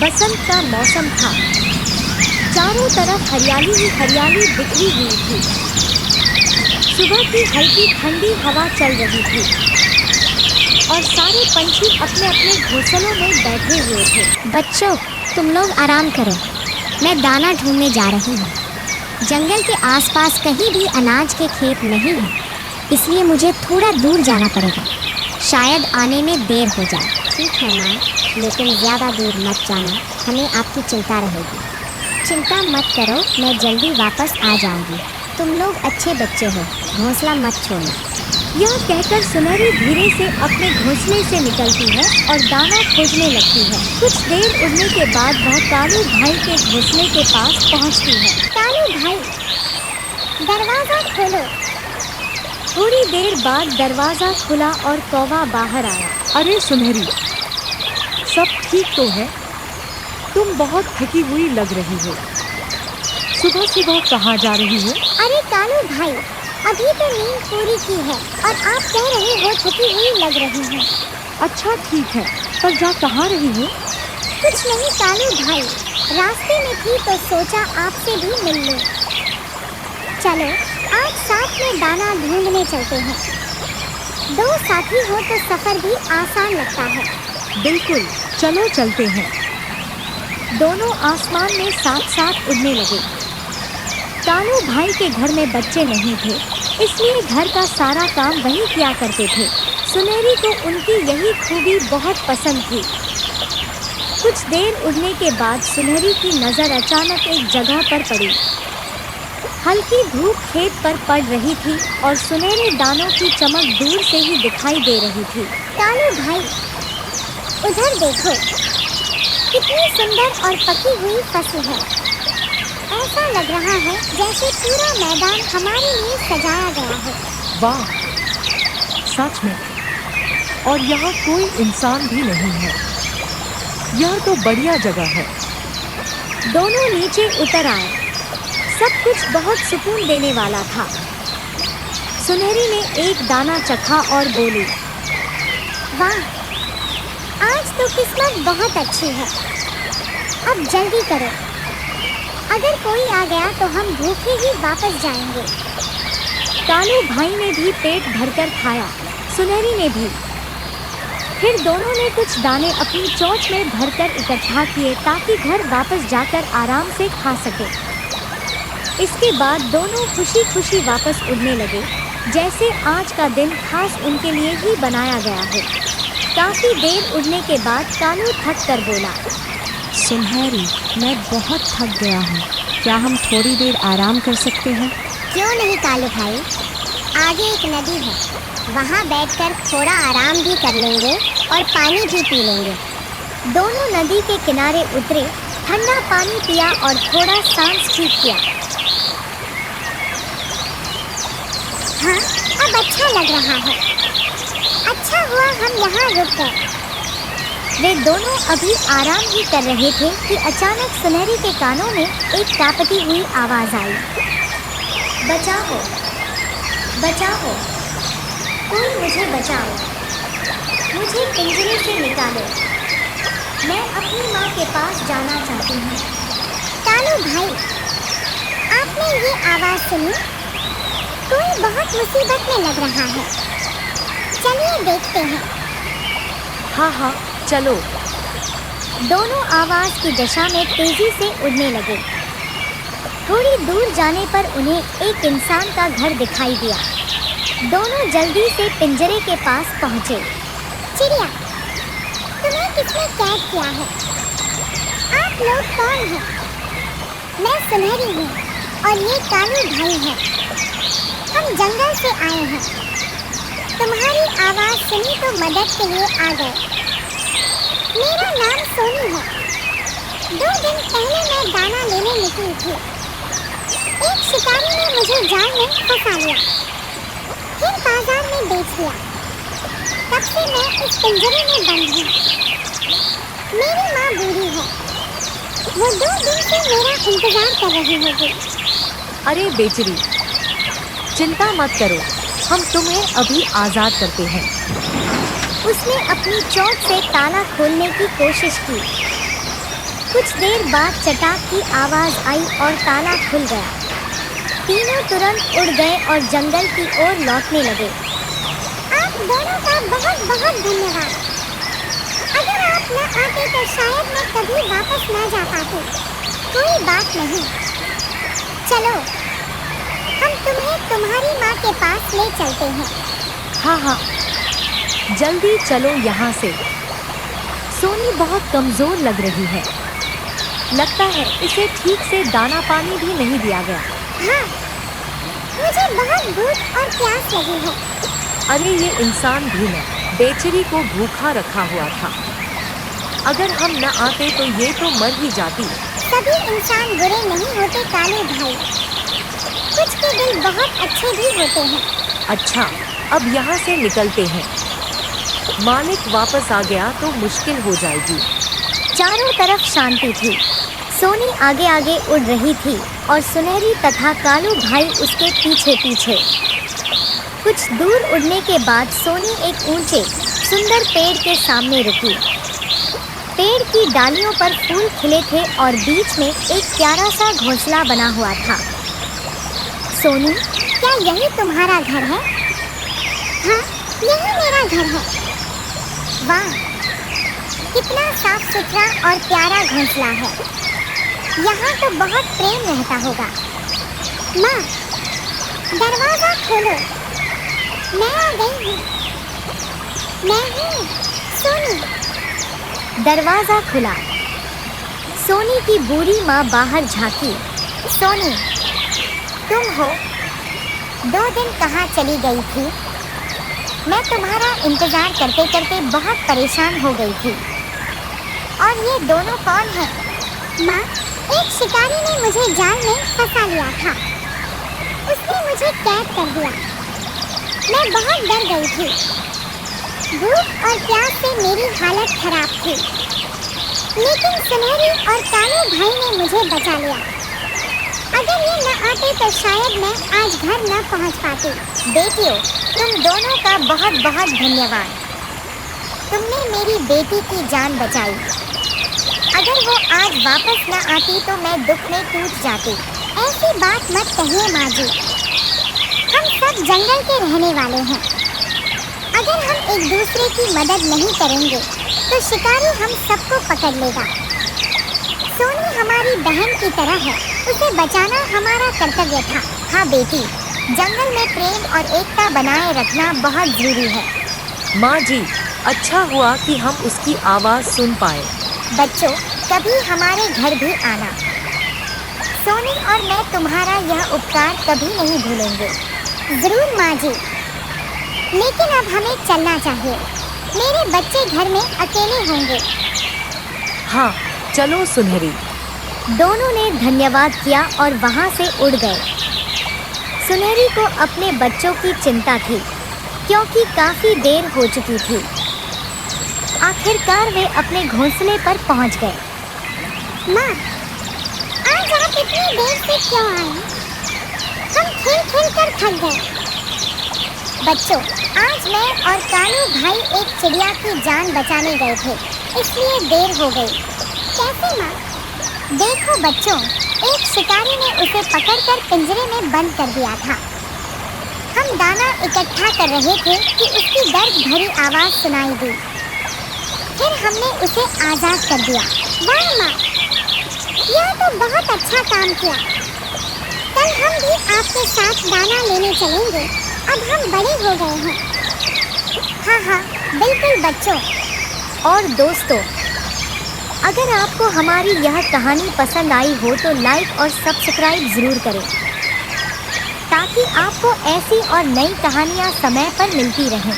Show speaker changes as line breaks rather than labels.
बसंत का मौसम था। चारों तरफ हरियाली ही हरियाली बिखरी हुई थी। सुबह की हल्की ठंडी हवा चल रही थी और सारे पंछी अपने अपने घोंसलों में बैठे हुए थे।
बच्चों, तुम लोग आराम करो, मैं दाना ढूंढने जा रही हूँ। जंगल के आसपास कहीं भी अनाज के खेत नहीं है, इसलिए मुझे थोड़ा दूर जाना पड़ेगा। शायद आने में देर हो जाए। ठीक है माँ, लेकिन ज़्यादा दूर मत जाना, हमें आपकी चिंता रहेगी। चिंता मत करो, मैं जल्दी वापस आ जाऊंगी। तुम लोग अच्छे बच्चे हो, घोंसला मत छोड़ना।
यह कहकर सुनहरी धीरे से अपने घोंसले से निकलती है और दाना खोजने लगती है। कुछ देर उड़ने के बाद वह कालू भाई के घोंसले के पास पहुंचती है।
कालू भाई, दरवाज़ा खोलो।
थोड़ी देर बाद दरवाज़ा खुला और कौवा बाहर आया।
अरे सुनहरी, सब ठीक तो है? तुम बहुत थकी हुई लग रही हो। सुबह सुबह कहाँ जा रही हो?
अरे कालू भाई, अभी तो नींद पूरी की है और आप कह रहे हो थकी हुई लग रही हो।
अच्छा ठीक है, पर जा कहाँ रही हो?
कुछ नहीं कालू भाई, रास्ते में थी तो सोचा आपसे भी मिल लूं। चलो आज साथ में दाना ढूंढने चलते हैं। दो साथी हो तो सफर भी आसान लगता है।
बिल्कुल, चलो चलते हैं।
दोनों आसमान में साथ साथ उड़ने लगे। कालू भाई के घर में बच्चे नहीं थे, इसलिए घर का सारा काम वही किया करते थे। सुनहरी को उनकी यही खूबी बहुत पसंद थी। कुछ देर उड़ने के बाद सुनहरी की नज़र अचानक एक जगह पर पड़ी। हल्की धूप खेत पर पड़ रही थी और सुनहरे दानों की चमक दूर से ही दिखाई दे रही थी।
कालू भाई, उधर देखो, कितनी सुंदर और पकी हुई फसल है। ऐसा लग रहा है जैसे पूरा मैदान हमारे लिए सजाया गया है।
वाह, सच में। और यहाँ कोई इंसान भी नहीं है। यह तो बढ़िया जगह है।
दोनों नीचे उतर आए। सब कुछ बहुत सुकून देने वाला था। सुनहरी ने एक दाना चखा और बोली,
वाह, आज तो किस्मत बहुत अच्छी है। अब जल्दी करो, अगर कोई आ गया तो हम भूखे ही वापस जाएंगे।
कालू भाई ने भी पेट भरकर खाया, सुनहरी ने भी। फिर दोनों ने कुछ दाने अपनी चोंच में भरकर इकट्ठा किए ताकि घर वापस जाकर आराम से खा सके। इसके बाद दोनों खुशी खुशी वापस उड़ने लगे, जैसे आज का दिन खास उनके लिए ही बनाया गया हो। काफ़ी देर उड़ने के बाद कालू थक कर बोला,
सुनहरी, मैं बहुत थक गया हूँ, क्या हम थोड़ी देर आराम कर सकते हैं?
क्यों नहीं कालू भाई, आगे एक नदी है, वहाँ बैठकर थोड़ा आराम भी कर लेंगे और पानी भी पी लेंगे।
दोनों नदी के किनारे उतरे, ठंडा पानी पिया और थोड़ा सांस ठीक किया।
हाँ, अब अच्छा लग रहा है। अच्छा हुआ हम यहाँ रुक गए।
वे दोनों अभी आराम ही कर रहे थे कि अचानक सुनहरी के कानों में एक कांपती हुई आवाज़ आई, बचाओ, बचाओ, कोई मुझे बचाओ, मुझे पिंजरे से निकालो, मैं अपनी माँ के पास जाना चाहती हूँ।
कालू भाई, आपने ये आवाज़ सुनी? कोई बहुत मुसीबत में लग रहा है। चलिए देखते हैं।
हाँ हाँ, चलो। दोनों आवाज़ की दिशा में तेजी से उड़ने लगे। थोड़ी दूर जाने पर उन्हें एक इंसान का घर दिखाई दिया। दोनों जल्दी से पिंजरे के पास पहुँचे।
चिड़िया, तुम्हें किसने कैद किया है? आप लोग कौन हैं? मैं सुनहरी हूँ और ये कालू भाई है। हम जंगल से आए हैं। तुम्हारी आवाज़ सुनी तो मदद के लिए आ गए। मेरा नाम सोनी है। 2 दिन पहले मैं दाना लेने निकली थी। एक शिकारी ने मुझे जाल में फंसा लिया, फिर बाजार में बेच दिया। तब से मैं इस पिंजरे में बंद हूँ। मेरी माँ बूढ़ी है, वो 2 दिन से मेरा इंतजार कर रही होगी।
अरे बेचारी, चिंता मत करो, हम तुम्हें अभी आज़ाद करते हैं।
उसने अपनी चोंच से ताला खोलने की कोशिश की, कुछ देर बाद चटाक की आवाज आई और ताला खुल गया। तीनों तुरंत उड़ गए और जंगल की ओर लौटने लगे।
आप दोनों का बहुत बहुत धन्यवाद। अगर आप न आते तो शायद मैं कभी वापस न जा पाती। कोई बात नहीं, चलो हम तुम्हें तुम्हारी माँ के पास ले चलते हैं।
हाँ, जल्दी चलो यहाँ से।
सोनी बहुत कमजोर लग रही है। लगता है इसे ठीक से दाना पानी भी नहीं दिया गया।
हाँ, मुझे बहुत भूख और प्यास लगी है।
अरे ये इंसान भी न बेचारी को भूखा रखा हुआ था। अगर हम न आते तो ये तो मर ही जाती।
सभी इंसान बुरे नहीं होते कालू भाई, कुछ के दिल बहुत अच्छे भी होते हैं।
अच्छा, अब यहाँ से निकलते हैं। मालिक वापस आ गया तो मुश्किल हो जाएगी।
चारों तरफ शांति थी। सोनी आगे आगे उड़ रही थी और सुनहरी तथा कालू भाई उसके पीछे पीछे। कुछ दूर उड़ने के बाद सोनी एक ऊंचे सुंदर पेड़ के सामने रुकी। पेड़ की डालियों पर फूल खिले थे और बीच में एक प्यारा सा घोंसला बना हुआ था।
सोनी, क्या यही तुम्हारा घर है? हाँ, यही मेरा घर है। वाह, कितना साफ सुथरा और प्यारा घोंसला है। यहाँ तो बहुत प्रेम रहता होगा। माँ, दरवाजा खोलो, मैं आ गई हूँ। मैं हूँ सोनी।
दरवाजा खुला। सोनी की बूढ़ी माँ बाहर झांकी। सोनी, तुम हो? 2 दिन कहाँ चली गई थी? मैं तुम्हारा इंतजार करते करते बहुत परेशान हो गई थी। और ये दोनों कौन हैं?
माँ, एक शिकारी ने मुझे जाल में फंसा लिया था। उसने मुझे कैद कर दिया। मैं बहुत डर गई थी। भूख और प्यास से मेरी हालत खराब थी, लेकिन सुनहरी और कालू भाई ने मुझे बचा लिया। अगर ये न आते तो शायद मैं आज घर न पहुंच पाती।
बेटियों, तुम दोनों का बहुत बहुत धन्यवाद। तुमने मेरी बेटी की जान बचाई। अगर वो आज वापस न आती तो मैं दुख में टूट जाती।
ऐसी बात मत कहिए माँ जी। हम सब जंगल के रहने वाले हैं। अगर हम एक दूसरे की मदद नहीं करेंगे तो शिकारी हम सबको पकड़ लेगा। सोनी हमारी बहन की तरह है, उसे बचाना हमारा कर्तव्य था।
हाँ बेटी, जंगल में प्रेम और एकता बनाए रखना बहुत जरूरी है।
माँ जी, अच्छा हुआ कि हम उसकी आवाज़ सुन पाए।
बच्चों, कभी हमारे घर भी आना। सोनी और मैं तुम्हारा यह उपकार कभी नहीं भूलेंगे।
जरूर माँ जी, लेकिन अब हमें चलना चाहिए। मेरे बच्चे घर में अकेले होंगे।
हाँ, चलो सुनहरी।
दोनों ने धन्यवाद किया और वहाँ से उड़ गए। सुनहरी को अपने बच्चों की चिंता थी, क्योंकि काफ़ी देर हो चुकी थी। आखिरकार वे अपने घोंसले पर पहुँच गए।
माँ, आज आप इतनी देर से क्यों आए? हम खेल खेल कर थक गए।
बच्चों, आज मैं और कालू भाई एक चिड़िया की जान बचाने गए थे, इसलिए देर हो गई।
कैसे माँ?
देखो बच्चों, एक शिकारी ने उसे पकड़कर पिंजरे में बंद कर दिया था। हम दाना इकट्ठा कर रहे थे कि उसकी दर्द भरी आवाज़ सुनाई दी। फिर हमने उसे आज़ाद कर दिया।
वाह माँ, यह तो बहुत अच्छा काम किया। कल हम भी आपके साथ दाना लेने चलेंगे। अब हम बड़े हो गए हैं।
हाँ, बिल्कुल बच्चों। और दोस्तों, अगर आपको हमारी यह कहानी पसंद आई हो तो लाइक और सब्सक्राइब ज़रूर करें, ताकि आपको ऐसी और नई कहानियाँ समय पर मिलती रहें।